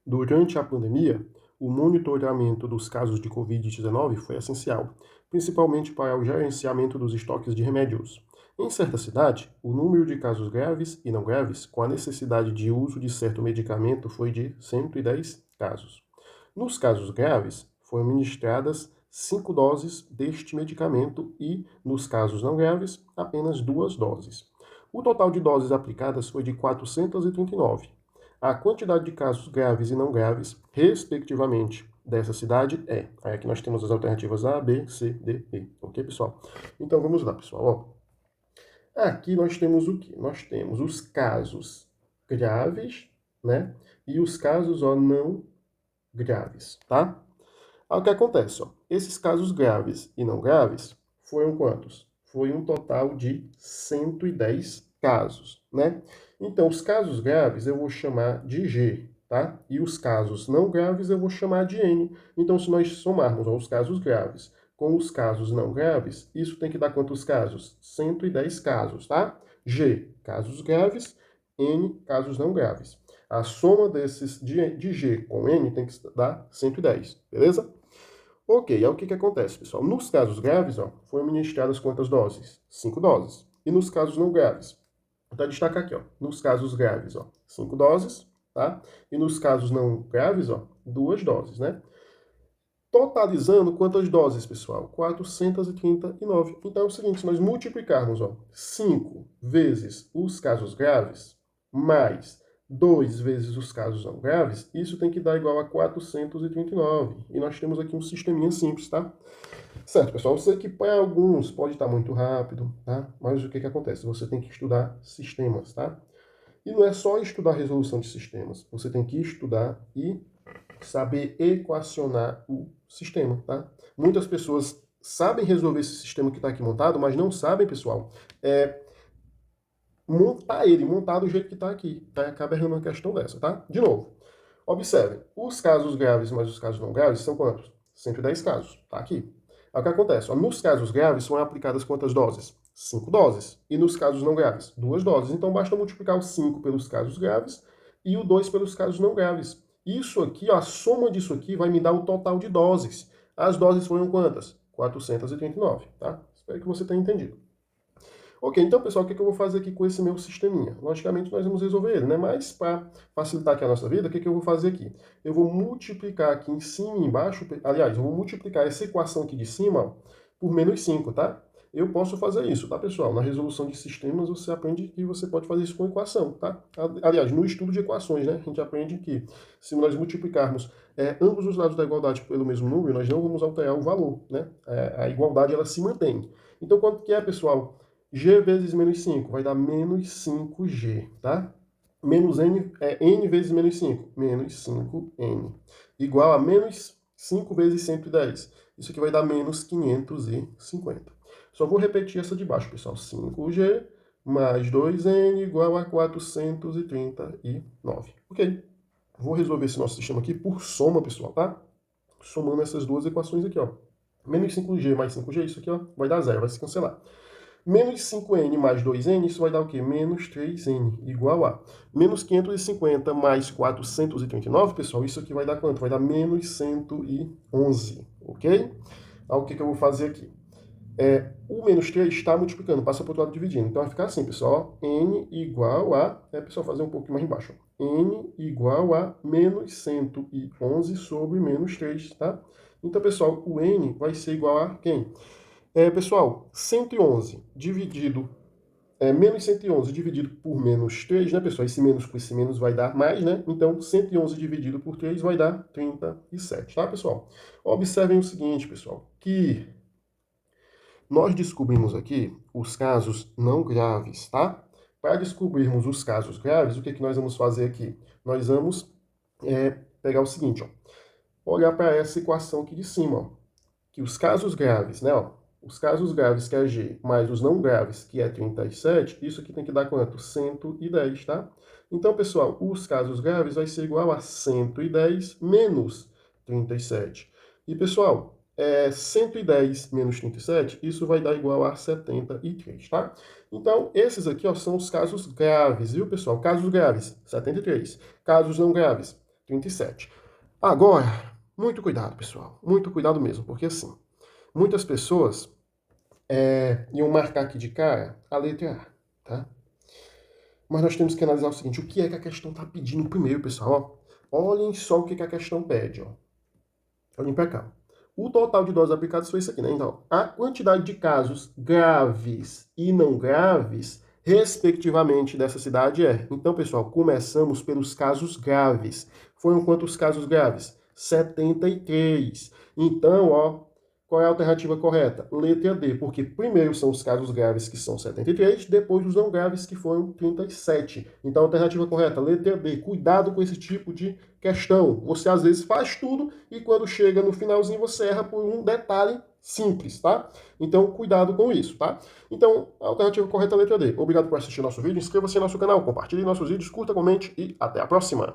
Durante a pandemia, o monitoramento dos casos de Covid-19 foi essencial, principalmente para o gerenciamento dos estoques de remédios. Em certa cidade, o número de casos graves e não graves, com a necessidade de uso de certo medicamento, foi de 110 casos. Nos casos graves, foram ministradas 5 doses deste medicamento e, nos casos não graves, apenas 2 doses. O total de doses aplicadas foi de 439. A quantidade de casos graves e não graves, respectivamente, dessa cidade é. Aí aqui nós temos as alternativas A, B, C, D, E. Ok, pessoal? Então vamos lá, pessoal. Ó. Aqui nós temos o quê? Nós temos os casos graves, né? E os casos, ó, não graves, tá? Aí o que acontece, ó? Esses casos graves e não graves foram quantos? Foi um total de 110 casos, né? Então, os casos graves eu vou chamar de G, tá? E os casos não graves eu vou chamar de N. Então, se nós somarmos ó, os casos graves com os casos não graves, isso tem que dar quantos casos? 110 casos, tá? G, casos graves, N, casos não graves. A soma desses de G com N tem que dar 110, beleza? Ok, aí o que acontece, pessoal? Nos casos graves, ó, foram ministradas quantas doses? 5 doses. E nos casos não graves? Vou destacar aqui, ó, nos casos graves, ó, 5 doses, tá? E nos casos não graves, ó, 2 doses, né? Totalizando quantas doses, pessoal? 439. Então é o seguinte, se nós multiplicarmos, ó, 5 vezes os casos graves, mais 2 vezes os casos não graves, isso tem que dar igual a 439. E nós temos aqui um sisteminha simples, tá? Certo, pessoal, eu sei que para alguns pode estar muito rápido, tá? Mas o que acontece? Você tem que estudar sistemas, tá? E não é só estudar resolução de sistemas, você tem que estudar e saber equacionar o sistema, tá? Muitas pessoas sabem resolver esse sistema que está aqui montado, mas não sabem, pessoal, montar ele, montar do jeito que está aqui. Tá? Acaba errando uma questão dessa, tá? De novo, observem, os casos graves mais os casos não graves são quantos? 110 casos, tá aqui. Aí o que acontece? Ó, nos casos graves são aplicadas quantas doses? 5 doses. E nos casos não graves? 2 doses. Então basta multiplicar o 5 pelos casos graves e o 2 pelos casos não graves. Isso aqui, ó, a soma disso aqui vai me dar o total de doses. As doses foram quantas? 439, tá? Espero que você tenha entendido. Ok, então, pessoal, o que eu vou fazer aqui com esse meu sisteminha? Logicamente, nós vamos resolver ele, né? Mas, para facilitar aqui a nossa vida, o que eu vou fazer aqui? Eu vou multiplicar aqui em cima e embaixo, aliás, eu vou multiplicar essa equação aqui de cima ó, por menos 5, tá? Eu posso fazer isso, tá, pessoal? Na resolução de sistemas, você aprende que você pode fazer isso com equação, tá? Aliás, no estudo de equações, né? A gente aprende que se nós multiplicarmos ambos os lados da igualdade pelo mesmo número, nós não vamos alterar o valor, né? A igualdade, ela se mantém. Então, quanto que é, pessoal? G vezes menos 5 vai dar menos 5G, tá? Menos N é N vezes menos 5, menos 5N. Igual a menos 5 vezes 110. Isso aqui vai dar menos 550. Só vou repetir essa de baixo, pessoal. 5G mais 2N igual a 439. Ok. Vou resolver esse nosso sistema aqui por soma, pessoal, tá? Somando essas duas equações aqui, ó. Menos 5G mais 5G, isso aqui, ó, vai dar zero, vai se cancelar. Menos 5N mais 2N, isso vai dar o quê? Menos 3N, igual a menos 550 mais 439, pessoal, isso aqui vai dar quanto? Vai dar menos 111, ok? Aí o que eu vou fazer aqui? O menos 3 está multiplicando, passa para o outro lado dividindo. Então vai ficar assim, pessoal, N igual a... pessoal, fazer um pouquinho mais embaixo. N igual a menos 111 sobre menos 3, tá? Então, pessoal, o N vai ser igual a quem? Pessoal, 111 dividido, menos 111 dividido por menos 3, né, pessoal? Esse menos com esse menos vai dar mais, né? Então, 111 dividido por 3 vai dar 37, tá, pessoal? Observem o seguinte, pessoal, que nós descobrimos aqui os casos não graves, tá? Para descobrirmos os casos graves, o que nós vamos fazer aqui? Nós vamos pegar o seguinte, ó. Olhar para essa equação aqui de cima, ó, que os casos graves, né, ó, os casos graves, que é G, mais os não graves, que é 37, isso aqui tem que dar quanto? 110, tá? Então, pessoal, os casos graves vai ser igual a 110 menos 37. E, pessoal, 110 menos 37, isso vai dar igual a 73, tá? Então, esses aqui ó, são os casos graves, viu, pessoal? Casos graves, 73. Casos não graves, 37. Agora, muito cuidado, pessoal. Muito cuidado mesmo, porque assim, muitas pessoas iam marcar aqui de cara a letra A, tá? Mas nós temos que analisar o seguinte, o que é que a questão está pedindo primeiro, pessoal? Ó, olhem só o que a questão pede, ó. Olhem para cá. O total de doses aplicadas foi isso aqui, né? Então, a quantidade de casos graves e não graves, respectivamente, dessa cidade é. Então, pessoal, começamos pelos casos graves. Foram quantos casos graves? 73. Então, ó, qual é a alternativa correta? Letra D, porque primeiro são os casos graves, que são 73, depois os não graves, que foram 37. Então, a alternativa correta, letra D. Cuidado com esse tipo de questão. Você, às vezes, faz tudo e quando chega no finalzinho, você erra por um detalhe simples, tá? Então, cuidado com isso, tá? Então, a alternativa correta é a letra D. Obrigado por assistir nosso vídeo, inscreva-se no nosso canal, compartilhe nossos vídeos, curta, comente e até a próxima!